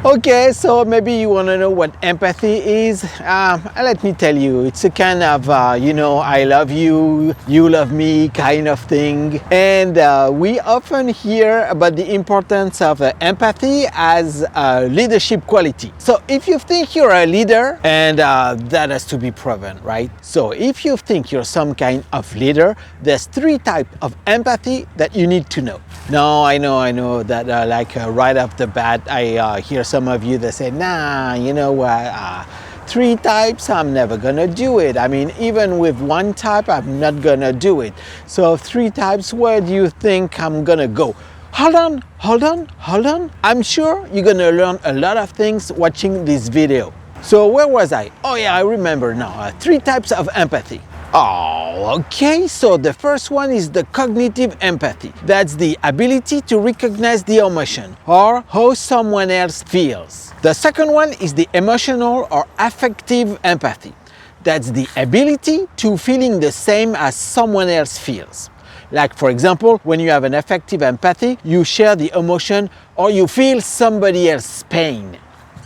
Okay, so maybe you want to know what empathy is. Let me tell you, it's a kind of, I love you, you love me kind of thing. And we often hear about the importance of empathy as a leadership quality. So if you think you're a leader, and that has to be proven, right? So if you think you're some kind of leader, there's 3 types of empathy that you need to know. No, I know that right off the bat, I hear some of you that say, nah, you know what, 3 types, I'm never gonna do it. I mean, even with 1 type, I'm not gonna do it. So 3 types, where do you think I'm gonna go? Hold on. I'm sure you're gonna learn a lot of things watching this video. So where was I? Oh yeah, I remember now. 3 types of empathy. Oh, okay, so the first one is the cognitive empathy. That's the ability to recognize the emotion or how someone else feels. The second one is the emotional or affective empathy. That's the ability to feeling the same as someone else feels. Like, for example, when you have an affective empathy, you share the emotion or you feel somebody else's pain.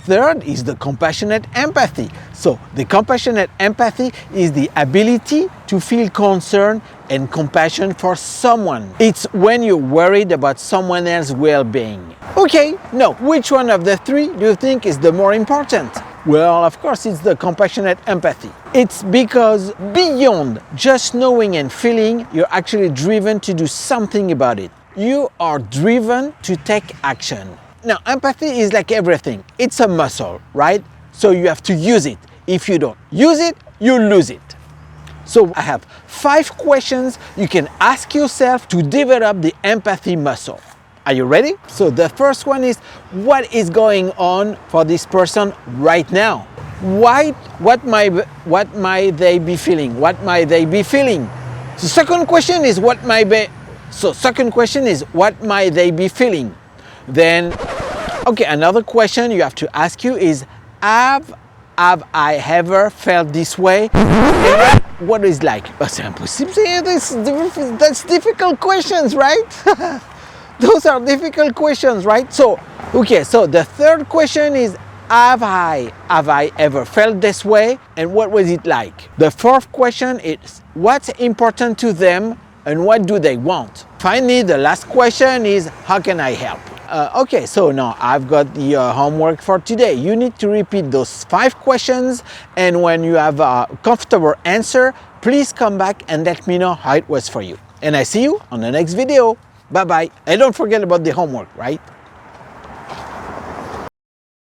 Third is the compassionate empathy. So the compassionate empathy is the ability to feel concern and compassion for someone. It's when you're worried about someone else's well-being. Okay, now which one of the 3 do you think is the more important? Well, of course, it's the compassionate empathy. It's because beyond just knowing and feeling, you're actually driven to do something about it. You are driven to take action. Now, empathy is like everything. It's a muscle, right? So you have to use it. If you don't use it, you lose it. So I have 5 questions you can ask yourself to develop the empathy muscle. Are you ready? So the first one is, what is going on for this person right now? What might they be feeling? What might they be feeling? The second question is, what might they be feeling? Then, okay, another question you have to ask you is, have I ever felt this way? And what is like? That's impossible. That's difficult questions, right? Those are difficult questions, right? So, okay, so the third question is, have I ever felt this way? And what was it like? The fourth question is, what's important to them and what do they want? Finally, the last question is, how can I help? Okay, so now I've got the homework for today. You need to repeat those 5 questions, and when you have a comfortable answer, please come back and let me know how it was for you. And I see you on the next video. Bye-bye. And don't forget about the homework, right?